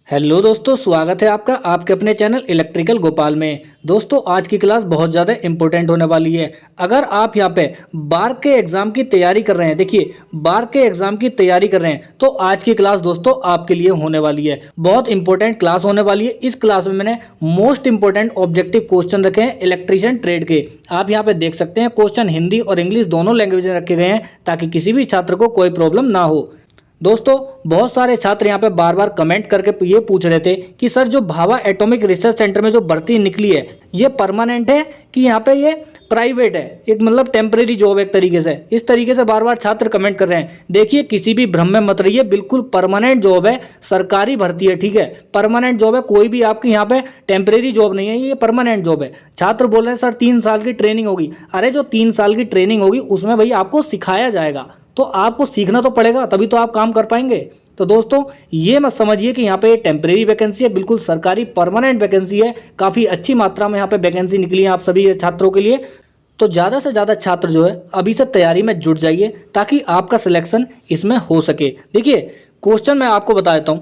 Hello दोस्तों, स्वागत है आपका आपके अपने चैनल इलेक्ट्रिकल गोपाल में। दोस्तों, आज की क्लास बहुत ज़्यादा इंपॉर्टेंट होने वाली है। अगर आप यहाँ पे बार के एग्ज़ाम की तैयारी कर रहे हैं, देखिए बार के एग्ज़ाम की तैयारी कर रहे हैं तो आज की क्लास दोस्तों आपके लिए होने वाली है। बहुत इंपॉर्टेंट क्लास होने वाली है। इस क्लास में मैंने मोस्ट इंपॉर्टेंट ऑब्जेक्टिव क्वेश्चन रखे हैं इलेक्ट्रीशियन ट्रेड के। आप यहाँ पे देख सकते हैं क्वेश्चन हिंदी और इंग्लिश दोनों लैंग्वेज में रखे गए हैं ताकि किसी भी छात्र को कोई प्रॉब्लम ना हो। दोस्तों, बहुत सारे छात्र यहाँ पे बार बार कमेंट करके ये पूछ रहे थे कि सर जो भाभा एटॉमिक रिसर्च सेंटर में जो भर्ती निकली है ये परमानेंट है कि यहाँ पे ये प्राइवेट है, एक मतलब टेम्परेरी जॉब एक तरीके से। इस तरीके से बार बार छात्र कमेंट कर रहे हैं। देखिए, किसी भी भ्रम में मत रहिए, बिल्कुल परमानेंट जॉब है, सरकारी भर्ती है, ठीक है, परमानेंट जॉब है। कोई भी आपकी यहाँ पे टेम्परेरी जॉब नहीं है, ये परमानेंट जॉब है। छात्र बोल रहे हैं सर 3 साल की ट्रेनिंग होगी। अरे जो 3 साल की ट्रेनिंग होगी उसमें भाई आपको सिखाया जाएगा, तो आपको सीखना तो पड़ेगा, तभी तो आप काम कर पाएंगे। तो दोस्तों, ये मत समझिए कि यहाँ पे टेम्परेरी वैकेंसी है, बिल्कुल सरकारी परमानेंट वैकेंसी है। काफ़ी अच्छी मात्रा में यहाँ पे वैकेंसी निकली है आप सभी छात्रों के लिए। तो ज़्यादा से ज़्यादा छात्र जो है अभी से तैयारी में जुट जाइए ताकि आपका सिलेक्शन इसमें हो सके। देखिए, क्वेश्चन मैं आपको बता देता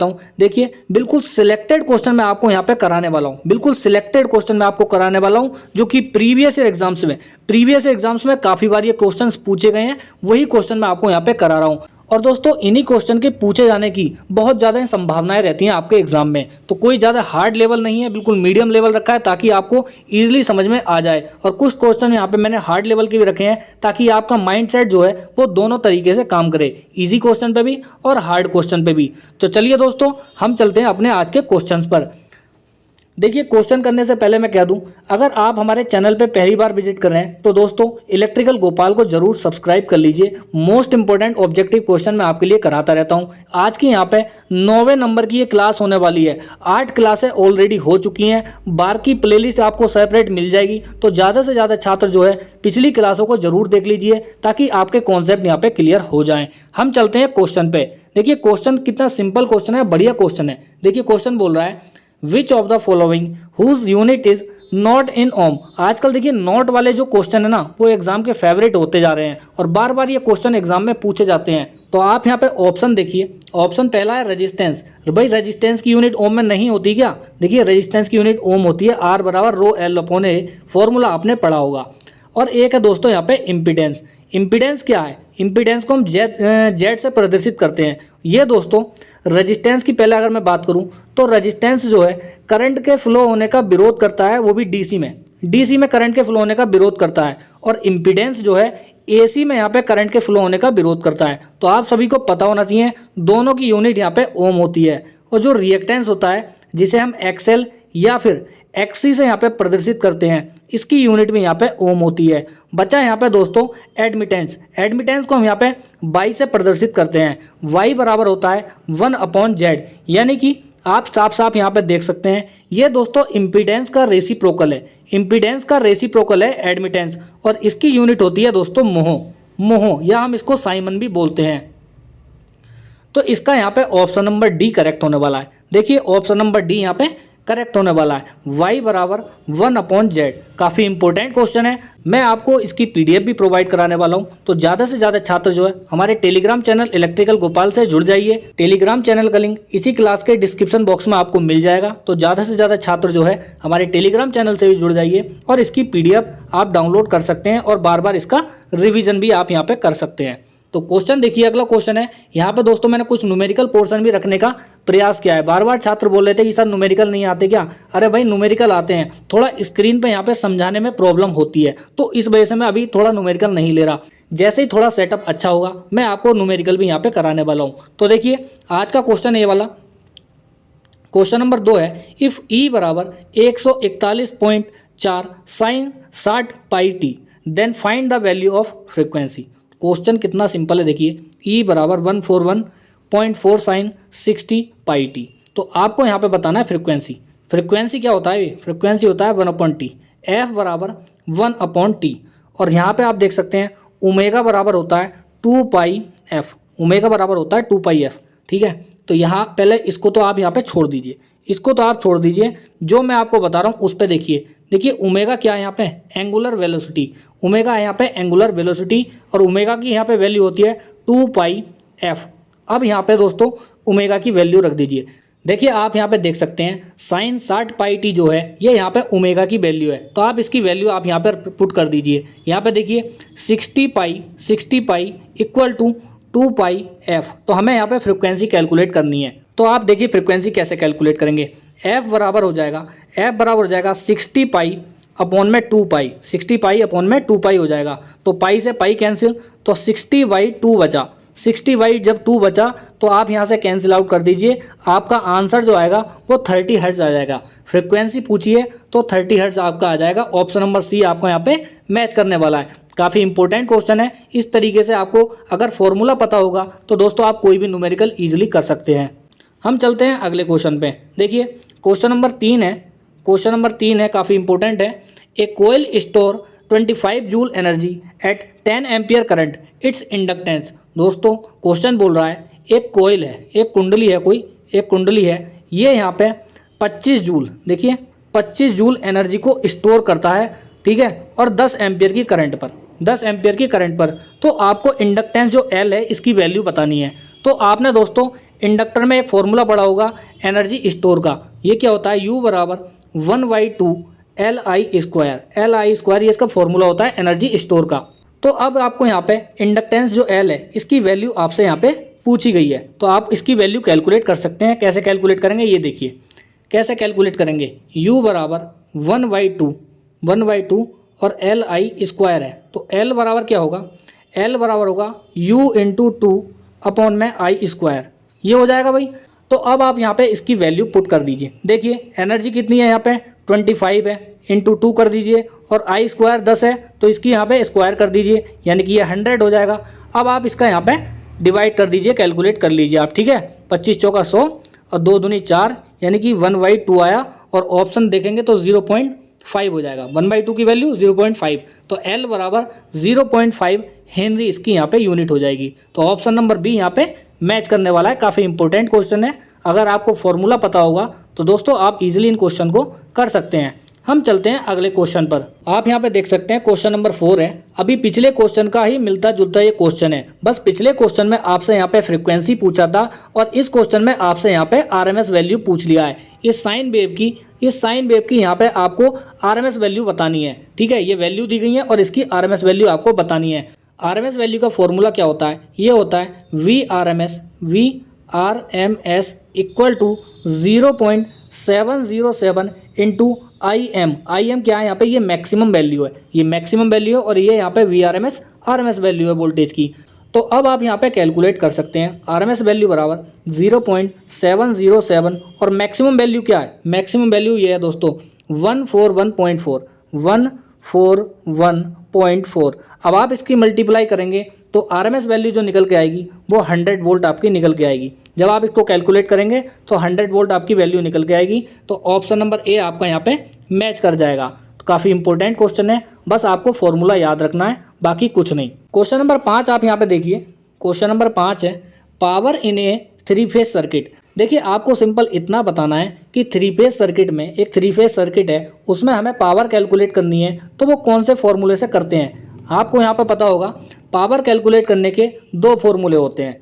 हूँ। देखिए, बिल्कुल सिलेक्टेड क्वेश्चन मैं आपको यहाँ पे कराने वाला हूँ। बिल्कुल सिलेक्टेड क्वेश्चन मैं आपको कराने वाला हूँ जो कि प्रीवियस एग्जाम्स में काफ़ी बार ये क्वेश्चंस पूछे गए हैं, वही क्वेश्चन मैं आपको यहाँ पे करा रहा हूँ। और दोस्तों, इन्हीं क्वेश्चन के पूछे जाने की बहुत ज़्यादा संभावनाएं रहती हैं आपके एग्जाम में। तो कोई ज़्यादा हार्ड लेवल नहीं है, बिल्कुल मीडियम लेवल रखा है ताकि आपको ईजिली समझ में आ जाए। और कुछ क्वेश्चन यहाँ पे मैंने हार्ड लेवल के भी रखे हैं ताकि आपका माइंडसेट जो है वो दोनों तरीके से काम करे, ईजी क्वेश्चन पे भी और हार्ड क्वेश्चन पे भी। तो चलिए दोस्तों, हम चलते हैं अपने आज के क्वेश्चन पर। देखिए, क्वेश्चन करने से पहले मैं कह दूं, अगर आप हमारे चैनल पे पहली बार विजिट कर रहे हैं तो दोस्तों इलेक्ट्रिकल गोपाल को जरूर सब्सक्राइब कर लीजिए। मोस्ट इंपॉर्टेंट ऑब्जेक्टिव क्वेश्चन मैं आपके लिए कराता रहता हूं। आज की यहाँ पे 9वें नंबर की ये क्लास होने वाली है। 8 क्लासें ऑलरेडी हो चुकी हैं। बार की प्लेलिस्ट आपको सेपरेट मिल जाएगी। तो ज़्यादा से ज़्यादा छात्र जो है पिछली क्लासों को जरूर देख लीजिए ताकि आपके कॉन्सेप्ट यहाँ पे क्लियर हो जाएं। हम चलते हैं क्वेश्चन पे। देखिए, क्वेश्चन कितना सिंपल क्वेश्चन है, बढ़िया क्वेश्चन है। देखिए, क्वेश्चन बोल रहा है which of the following whose unit is not in ohm. आजकल देखिए नॉट वाले जो क्वेश्चन है ना वो एग्जाम के फेवरेट होते जा रहे हैं और बार बार ये क्वेश्चन एग्जाम में पूछे जाते हैं। तो आप यहाँ पे ऑप्शन देखिए। ऑप्शन पहला है रेजिस्टेंस। भाई रेजिस्टेंस की यूनिट ओम में नहीं होती क्या? देखिए, रेजिस्टेंस की यूनिट ओम होती है, R बराबर रो एल अपॉन ए, फॉर्मूला आपने पढ़ा होगा। और एक है दोस्तों यहाँ पे इम्पीडेंस। इम्पीडेंस क्या है? इम्पीडेंस को हम जेड से प्रदर्शित करते हैं। ये दोस्तों रेजिस्टेंस की पहले अगर मैं बात करूं तो रेजिस्टेंस जो है करंट के फ्लो होने का विरोध करता है, वो भी डीसी में करंट के फ्लो होने का विरोध करता है। और इम्पीडेंस जो है एसी में यहाँ पे करंट के फ्लो होने का विरोध करता है। तो आप सभी को पता होना चाहिए दोनों की यूनिट यहाँ पे ओम होती है। और जो रिएक्टेंस होता है जिसे हम एक्सएल या फिर एक्सी से यहाँ पे प्रदर्शित करते हैं, इसकी यूनिट भी यहाँ पे ओम होती है। बचा यहाँ पे दोस्तों एडमिटेंस। एडमिटेंस को हम यहाँ पे वाई से प्रदर्शित करते हैं। वाई बराबर होता है 1 अपॉन जेड। यानी कि आप साफ साफ यहाँ पे देख सकते हैं ये दोस्तों इम्पीडेंस का रेसिप्रोकल है। इम्पीडेंस का रेसिप्रोकल है एडमिटेंस और इसकी यूनिट होती है दोस्तों मोहो या हम इसको साइमन भी बोलते हैं। तो इसका यहाँ पे ऑप्शन नंबर डी करेक्ट होने वाला है। देखिए, ऑप्शन नंबर डी यहाँ पे करेक्ट होने वाला है। y बराबर 1 अपॉन जेड। काफ़ी इंपॉर्टेंट क्वेश्चन है। मैं आपको इसकी PDF भी प्रोवाइड कराने वाला हूं। तो ज़्यादा से ज़्यादा छात्र जो है हमारे टेलीग्राम चैनल इलेक्ट्रिकल गोपाल से जुड़ जाइए। टेलीग्राम चैनल का लिंक इसी क्लास के डिस्क्रिप्शन बॉक्स में आपको मिल जाएगा। तो ज़्यादा से ज़्यादा छात्र जो है हमारे टेलीग्राम चैनल से भी जुड़ जाइए और इसकी PDF आप डाउनलोड कर सकते हैं और बार बार इसका रिविजन भी आप यहाँ पर कर सकते हैं। तो क्वेश्चन देखिए, अगला क्वेश्चन है। यहाँ पे दोस्तों मैंने कुछ न्यूमेरिकल पोर्शन भी रखने का प्रयास किया है। बार बार छात्र बोल रहे थे कि सर न्यूमेरिकल नहीं आते क्या? अरे भाई न्यूमेरिकल आते हैं, थोड़ा स्क्रीन पे यहाँ पे समझाने में प्रॉब्लम होती है, तो इस वजह से मैं अभी थोड़ा न्यूमेरिकल नहीं ले रहा। जैसे ही थोड़ा सेटअप अच्छा होगा मैं आपको न्यूमेरिकल भी यहाँ पे कराने वाला हूँ। तो देखिए, आज का क्वेश्चन ये वाला क्वेश्चन नंबर 2 है। इफ ई बराबर 141.4 sine 60 pi t then find the value of frequency. Question कितना सिंपल है। देखिए, E बराबर 141.4 साइन 60 पाई टी। तो आपको यहाँ पे बताना है फ्रिक्वेंसी। फ्रिक्वेंसी क्या होता है? फ्रिक्वेंसी होता है 1 अपॉन टी। एफ बराबर 1 अपॉन टी। और यहाँ पे आप देख सकते हैं ओमेगा बराबर होता है 2 पाई एफ। ओमेगा बराबर होता है 2 पाई एफ। ठीक है, तो यहाँ पहले इसको तो आप यहाँ पे छोड़ दीजिए, इसको तो आप छोड़ दीजिए। जो मैं आपको बता रहा हूँ उस पर देखिए। देखिए, ओमेगा क्या है यहाँ पे? Angular velocity. ओमेगा है यहाँ पे एंगुलर वेलोसिटी और ओमेगा की यहाँ पे वैल्यू होती है 2 पाई एफ। अब यहाँ पे दोस्तों ओमेगा की वैल्यू रख दीजिए। देखिए आप यहाँ पे देख सकते हैं साइन 60 पाई टी जो है ये यहाँ पे ओमेगा की वैल्यू है, तो आप इसकी वैल्यू आप यहाँ पर पुट कर दीजिए। यहाँ पे देखिए 60 pi equal to 2 pi f. तो हमें यहाँ पे फ्रिक्वेंसी कैलकुलेट करनी है, तो आप देखिए फ्रिक्वेंसी कैसे कैलकुलेट करेंगे। एफ बराबर हो जाएगा 60 पाई अपॉन में 2 पाई, 60 पाई अपॉन में 2 पाई हो जाएगा। तो पाई से पाई कैंसिल, तो 60/2 बचा। 60 जब 2 बचा तो आप यहाँ से कैंसिल आउट कर दीजिए। आपका आंसर जो आएगा वो 30 हर्ट्ज आ जाएगा। फ्रिक्वेंसी पूछिए तो 30 हर्ट्ज आपका आ जाएगा। ऑप्शन नंबर सी आपको यहाँ पे मैच करने वाला है। काफ़ी इंपॉर्टेंट क्वेश्चन है। इस तरीके से आपको अगर फॉर्मूला पता होगा तो दोस्तों आप कोई भी न्यूमेरिकल ईजिली कर सकते हैं। हम चलते हैं अगले क्वेश्चन पे। देखिए क्वेश्चन नंबर 3 है, काफ़ी इंपॉर्टेंट है। A coil store 25 joule energy at 10 ampere current, it's inductance. दोस्तों क्वेश्चन बोल रहा है एक कोयल है, एक कुंडली है, ये यहाँ पे 25 जूल, देखिए 25 जूल एनर्जी को स्टोर करता है, ठीक है, और 10 एम्पियर की करंट पर तो आपको इंडक्टेंस जो एल है इसकी वैल्यू बतानी है। तो आपने दोस्तों इंडक्टर में एक फॉर्मूला पढ़ा होगा एनर्जी स्टोर का। ये क्या होता है, U बराबर 1/2 LI स्क्वायर, ये इसका फॉर्मूला होता है एनर्जी स्टोर का। तो अब आपको यहाँ पे इंडक्टेंस जो L है इसकी वैल्यू आपसे यहाँ पे पूछी गई है, तो आप इसकी वैल्यू कैलकुलेट कर सकते हैं। कैसे कैलकुलेट करेंगे ये देखिए, कैसे कैलकुलेट करेंगे। U बराबर 1/2 और LI स्क्वायर है, तो L बराबर क्या होगा, L बराबर होगा U × 2 अपॉन में I स्क्वायर, ये हो जाएगा भाई। तो अब आप यहाँ पे इसकी वैल्यू पुट कर दीजिए। देखिए एनर्जी कितनी है यहाँ पे 25 है, इंटू 2 कर दीजिए, और I स्क्वायर 10 है तो इसकी यहाँ पे स्क्वायर कर दीजिए, यानी कि ये 100 हो जाएगा। अब आप इसका यहाँ पे डिवाइड कर दीजिए, कैलकुलेट कर लीजिए आप, ठीक है। 25 चौका 100 और 2 दूनी 4, यानी कि 1/2 आया, और ऑप्शन देखेंगे तो 0.5 हो जाएगा। 1/2 की वैल्यू 0.5, तो L बराबर 0.5 हेनरी इसकी यहाँ पे यूनिट हो जाएगी। तो ऑप्शन नंबर बी यहाँ पे मैच करने वाला है। काफ़ी इंपॉर्टेंट क्वेश्चन है। अगर आपको फॉर्मूला पता होगा तो दोस्तों आप इजीली इन क्वेश्चन को कर सकते हैं। हम चलते हैं अगले क्वेश्चन पर। आप यहाँ पे देख सकते हैं क्वेश्चन नंबर 4 है। अभी पिछले क्वेश्चन का ही मिलता जुलता ये क्वेश्चन है, बस पिछले क्वेश्चन में आपसे यहाँ पे फ्रीक्वेंसी पूछा था और इस क्वेश्चन में आपसे यहाँ पे आरएमएस वैल्यू पूछ लिया है। इस साइन वेव की यहाँ पे आपको आरएमएस वैल्यू बतानी है, ठीक है। ये वैल्यू दी गई है और इसकी आरएमएस वैल्यू आपको बतानी है। आरएमएस वैल्यू का फॉर्मूला क्या होता है, ये होता है VRMS equal to 0.707 into IM। IM क्या है यहाँ पे, ये मैक्सिमम वैल्यू है, और ये यहाँ पे आरएमएस वैल्यू है वोल्टेज की। तो अब आप यहाँ पे कैलकुलेट कर सकते हैं। आरएमएस वैल्यू बराबर 0.707 और मैक्सिमम वैल्यू क्या है, मैक्सिमम वैल्यू ये है दोस्तों 141.4। अब आप इसकी मल्टीप्लाई करेंगे तो आरएमएस वैल्यू जो निकल के आएगी वो 100 वोल्ट आपकी निकल के आएगी। जब आप इसको कैलकुलेट करेंगे तो 100 वोल्ट आपकी वैल्यू निकल के आएगी। तो ऑप्शन नंबर ए आपका यहाँ पे मैच कर जाएगा। तो काफ़ी इंपॉर्टेंट क्वेश्चन है, बस आपको फॉर्मूला याद रखना है, बाकी कुछ नहीं। क्वेश्चन नंबर 5 आप यहाँ पे देखिए। क्वेश्चन नंबर 5 है power in A 3 phase circuit. देखिए आपको सिंपल इतना बताना है कि 3 फेज सर्किट में, एक 3 फेज सर्किट है उसमें हमें पावर कैलकुलेट करनी है, तो वो कौन से फॉर्मूले से करते हैं। आपको यहाँ पर पता होगा पावर कैलकुलेट करने के 2 फॉर्मूले होते हैं,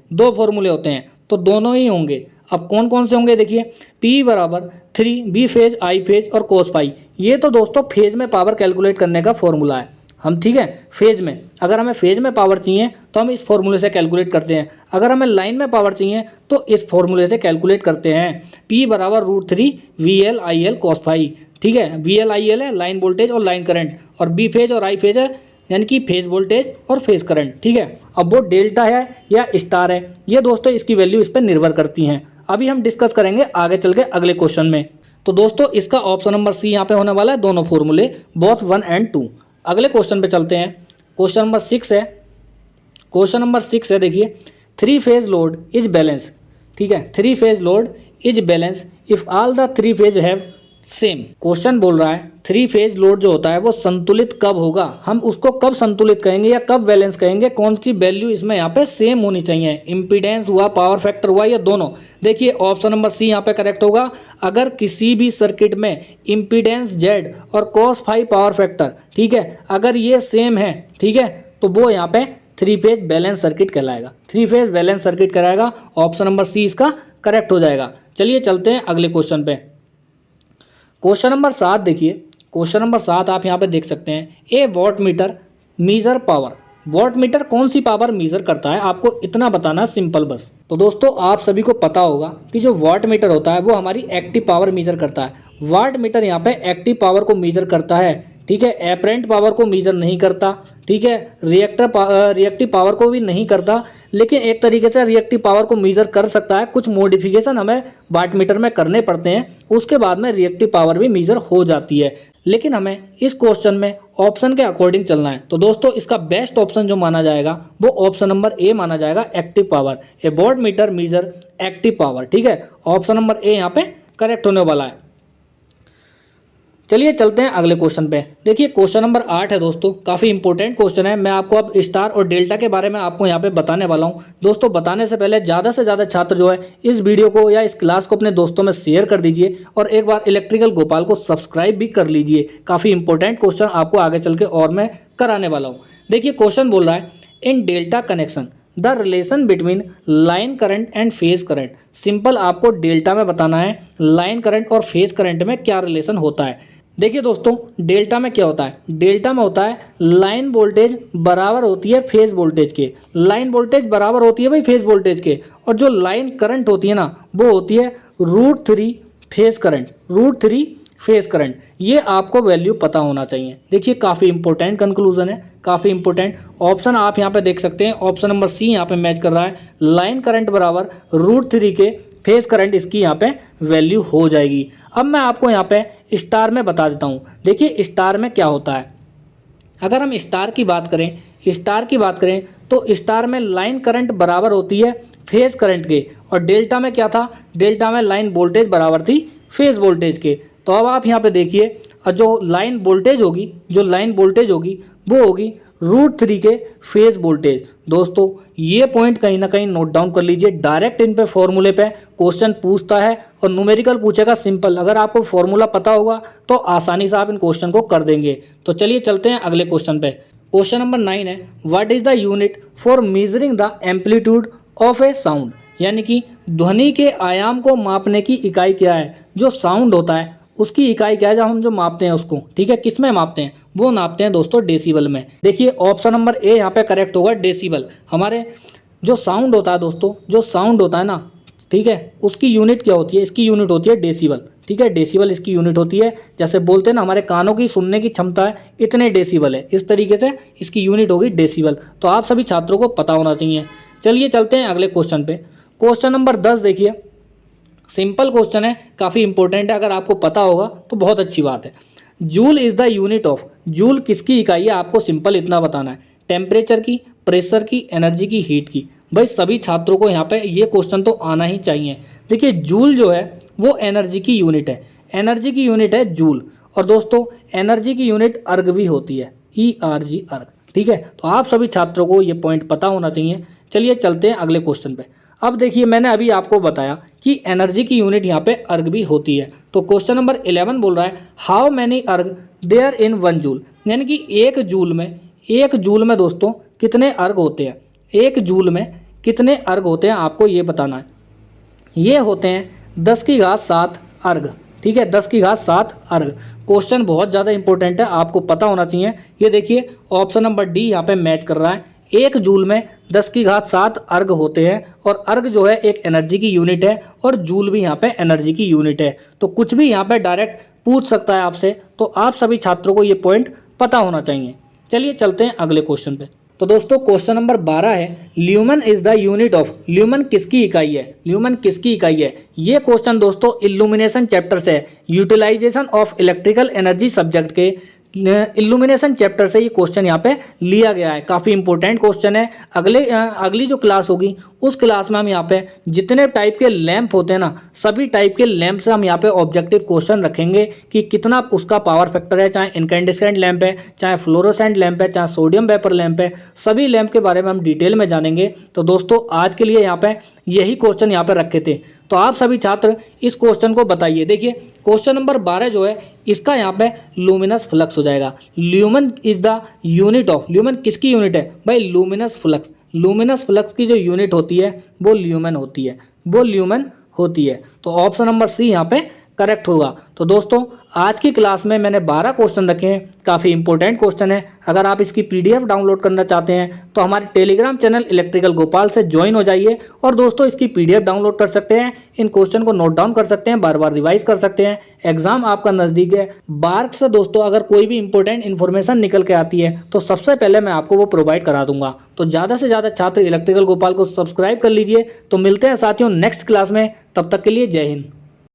तो दोनों ही होंगे। अब कौन कौन से होंगे देखिए, P बराबर 3 B फेज I फेज और कोस पाई। ये तो दोस्तों फेज में पावर कैलकुलेट करने का फॉर्मूला है। हम, ठीक है, फेज में, अगर हमें फेज में पावर चाहिए तो हम इस फॉर्मूले से कैलकुलेट करते हैं। अगर हमें लाइन में पावर चाहिए तो इस फॉर्मूले से कैलकुलेट करते हैं। P बराबर √3 VL IL cos फाई, ठीक है। VL IL है लाइन वोल्टेज और लाइन करंट, और B फेज और I फेज है यानी कि फेज वोल्टेज और फेज करंट, ठीक है। अब वो डेल्टा है या स्टार है, ये दोस्तों इसकी वैल्यू इस पर निर्भर करती हैं। अभी हम डिस्कस करेंगे आगे चल के अगले क्वेश्चन में। तो दोस्तों इसका ऑप्शन नंबर सी यहाँ पे होने वाला है, दोनों फॉर्मूले, बोथ 1 और 2। अगले क्वेश्चन पे चलते हैं। क्वेश्चन नंबर 6 है देखिए, 3 फेज लोड इज बैलेंस, ठीक है। 3 phase load is balance if all the 3 phase have same. Question बोल रहा है 3 फेज लोड जो होता है वो संतुलित कब होगा, हम उसको कब संतुलित कहेंगे या कब बैलेंस कहेंगे, कौन सी वैल्यू इसमें यहाँ पे सेम होनी चाहिए। इम्पीडेंस हुआ, पावर फैक्टर हुआ, या दोनों। देखिए ऑप्शन नंबर सी यहाँ पे करेक्ट होगा। अगर किसी भी सर्किट में इम्पीडेंस जेड और कॉस फाई पावर फैक्टर, ठीक है, अगर ये सेम है, ठीक है, तो वो यहाँ पे 3 फेज बैलेंस सर्किट कहलाएगा। 3 फेज बैलेंस सर्किट कहलाएगा। ऑप्शन नंबर सी इसका करेक्ट हो जाएगा। चलिए चलते हैं अगले क्वेश्चन पे। क्वेश्चन नंबर 7 देखिए, क्वेश्चन नंबर 7 आप यहाँ पे देख सकते हैं, a watt meter measure power. Watt meter कौन सी पावर मीजर करता है, आपको इतना बताना सिंपल बस। तो दोस्तों आप सभी को पता होगा कि जो वॉट मीटर होता है वो हमारी एक्टिव पावर मीजर करता है। वाट मीटर यहाँ पे एक्टिव पावर को मीजर करता है, ठीक है, एपरेंट पावर को मीजर नहीं करता, ठीक है, रिएक्टिव पावर को भी नहीं करता, लेकिन एक तरीके से रिएक्टिव पावर को मीजर कर सकता है। कुछ मॉडिफिकेशन हमें वाट मीटर में करने पड़ते हैं, उसके बाद में रिएक्टिव पावर भी मीजर हो जाती है। लेकिन हमें इस क्वेश्चन में ऑप्शन के अकॉर्डिंग चलना है। तो दोस्तों इसका बेस्ट ऑप्शन जो माना जाएगा वो ऑप्शन नंबर ए माना जाएगा, active power. A watt meter measure active power, ठीक है, ऑप्शन नंबर ए यहाँ पे करेक्ट होने वाला है। चलिए चलते हैं अगले क्वेश्चन पे। देखिए क्वेश्चन नंबर 8 है दोस्तों, काफ़ी इंपॉर्टेंट क्वेश्चन है। मैं आपको अब स्टार और डेल्टा के बारे में आपको यहाँ पे बताने वाला हूँ। दोस्तों बताने से पहले ज़्यादा से ज़्यादा छात्र जो है इस वीडियो को या इस क्लास को अपने दोस्तों में शेयर कर दीजिए और एक बार इलेक्ट्रिकल गोपाल को सब्सक्राइब भी कर लीजिए। काफ़ी इंपॉर्टेंट क्वेश्चन आपको आगे चल के और मैं कराने वाला हूँ। देखिए क्वेश्चन बोल रहा है, in delta connection the relation between line current and phase current. Simple आपको डेल्टा में बताना है लाइन करंट और फेज करंट में क्या रिलेशन होता है। देखिए दोस्तों डेल्टा में क्या होता है, डेल्टा में होता है लाइन वोल्टेज बराबर होती है फेज वोल्टेज के। लाइन वोल्टेज बराबर होती है भाई फेज वोल्टेज के, और जो लाइन करंट होती है ना वो होती है √3 फेज करंट, √3 फेज करंट। ये आपको वैल्यू पता होना चाहिए। देखिए काफ़ी इंपॉर्टेंट कंक्लूजन है, काफ़ी इंपॉर्टेंट। ऑप्शन आप यहाँ पे देख सकते हैं, ऑप्शन नंबर सी यहाँ पे मैच कर रहा है। लाइन करंट बराबर √3 के फेज करंट इसकी यहाँ पे वैल्यू हो जाएगी। अब मैं आपको यहाँ पे स्टार में बता देता हूँ। देखिए स्टार में क्या होता है, अगर हम स्टार की बात करें तो स्टार में लाइन करंट बराबर होती है फेज करंट के, और डेल्टा में क्या था, डेल्टा में लाइन वोल्टेज बराबर थी फेज वोल्टेज के। तो अब आप यहाँ पे देखिए, जो लाइन वोल्टेज होगी वो होगी √3 के फेज वोल्टेज। दोस्तों ये पॉइंट कहीं ना कहीं नोट डाउन कर लीजिए। डायरेक्ट इन पे फॉर्मूले पे क्वेश्चन पूछता है और न्यूमेरिकल पूछेगा सिंपल। अगर आपको फॉर्मूला पता होगा तो आसानी से आप इन क्वेश्चन को कर देंगे। तो चलिए चलते हैं अगले क्वेश्चन पे। क्वेश्चन नंबर 9 है, what is the unit for measuring the amplitude of A sound. यानी कि ध्वनि के आयाम को मापने की इकाई क्या है। जो साउंड होता है उसकी इकाई क्या है, जब हम जो मापते हैं उसको, ठीक है, किस में मापते हैं, वो नापते हैं दोस्तों डेसिबल में। देखिए ऑप्शन नंबर ए यहाँ पे करेक्ट होगा, डेसिबल। हमारे जो साउंड होता है दोस्तों, जो साउंड होता है ना, ठीक है, उसकी यूनिट क्या होती है, इसकी यूनिट होती है डेसिबल, ठीक है, डेसिबल इसकी यूनिट होती है। जैसे बोलते हैं ना हमारे कानों की सुनने की क्षमता है इतने डेसिबल है, इस तरीके से इसकी यूनिट होगी डेसिबल। तो आप सभी छात्रों को पता होना चाहिए। चलिए चलते हैं अगले क्वेश्चन पे। क्वेश्चन नंबर 10 देखिए, सिंपल क्वेश्चन है, काफ़ी इंपॉर्टेंट है। अगर आपको पता होगा तो बहुत अच्छी बात है। Joule is the unit of, joule किसकी इकाई है, आपको सिंपल इतना बताना है। टेम्परेचर की, प्रेशर की, एनर्जी की, हीट की। भाई सभी छात्रों को यहाँ पे ये क्वेश्चन तो आना ही चाहिए। देखिए जूल जो है वो एनर्जी की यूनिट है, एनर्जी की यूनिट है जूल। और दोस्तों एनर्जी की यूनिट अर्ग भी होती है, ERG अर्ग, ठीक है। तो आप सभी छात्रों को ये पॉइंट पता होना चाहिए। चलिए चलते हैं अगले क्वेश्चन पे। अब देखिए मैंने अभी आपको बताया कि एनर्जी की यूनिट यहाँ पे अर्ग भी होती है। तो क्वेश्चन नंबर 11 बोल रहा है, हाउ मैनी अर्ग देयर इन 1 जूल। यानी कि एक जूल में दोस्तों कितने अर्ग होते हैं, एक जूल में कितने अर्ग होते हैं आपको ये बताना है। ये होते हैं 10⁻7 अर्ग, ठीक है, 10⁻7 अर्ग। क्वेश्चन बहुत ज़्यादा इंपॉर्टेंट है, आपको पता होना चाहिए। ये देखिए ऑप्शन नंबर डी यहाँ पे मैच कर रहा है। एक जूल में 10⁻7 अर्ग होते हैं, और अर्ग जो है एक एनर्जी की यूनिट है, और जूल भी यहाँ पे एनर्जी की यूनिट है। तो कुछ भी यहाँ पे डायरेक्ट पूछ सकता है आपसे, तो आप सभी छात्रों को ये पॉइंट पता होना चाहिए। चलिए चलते हैं अगले क्वेश्चन पे। तो दोस्तों क्वेश्चन नंबर 12 है, lumen is the unit of, lumen किसकी इकाई है, ल्यूमन किसकी इकाई है। ये क्वेश्चन दोस्तों इल्यूमिनेशन चैप्टर से है, utilisation of electrical energy subject के इल्यूमिनेशन चैप्टर से ये क्वेश्चन यहाँ पे लिया गया है। काफ़ी इंपॉर्टेंट क्वेश्चन है। अगली जो क्लास होगी उस क्लास में हम यहाँ पे जितने टाइप के लैंप होते हैं ना, सभी टाइप के लैंप से हम यहाँ पे ऑब्जेक्टिव क्वेश्चन रखेंगे कि कितना उसका पावर फैक्टर है, चाहे इनकैंडेसेंट लैंप है, चाहे फ्लोरोसेंट लैंप है, चाहे सोडियम वेपर लैंप है, सभी लैंप के बारे में हम डिटेल में जानेंगे। तो दोस्तों आज के लिए यहाँ पे यही क्वेश्चन यहाँ पे रखे थे। तो आप सभी छात्र इस क्वेश्चन को बताइए। देखिए क्वेश्चन नंबर 12 जो है इसका यहाँ पे लुमिनस फ्लक्स हो जाएगा। Lumen is the unit of, lumen किसकी यूनिट है भाई, लुमिनस फ्लक्स। लुमिनस फ्लक्स की जो यूनिट होती है वो ल्यूमन होती है, वो ल्यूमन होती है। तो ऑप्शन नंबर सी यहाँ पे करेक्ट होगा। तो दोस्तों आज की क्लास में मैंने 12 क्वेश्चन रखे हैं, काफ़ी इंपॉर्टेंट क्वेश्चन है। अगर आप इसकी पीडीएफ डाउनलोड करना चाहते हैं तो हमारे टेलीग्राम चैनल इलेक्ट्रिकल गोपाल से ज्वाइन हो जाइए और दोस्तों इसकी पीडीएफ डाउनलोड कर सकते हैं, इन क्वेश्चन को नोट डाउन कर सकते हैं, बार बार रिवाइज कर सकते हैं। एग्जाम आपका नज़दीक है, बार्क से दोस्तों अगर कोई भी इंपॉर्टेंट इन्फॉर्मेशन निकल के आती है तो सबसे पहले मैं आपको वो प्रोवाइड करा दूंगा। तो ज़्यादा से ज़्यादा छात्र इलेक्ट्रिकल गोपाल को सब्सक्राइब कर लीजिए। तो मिलते हैं साथियों नेक्स्ट क्लास में, तब तक के लिए जय हिंद।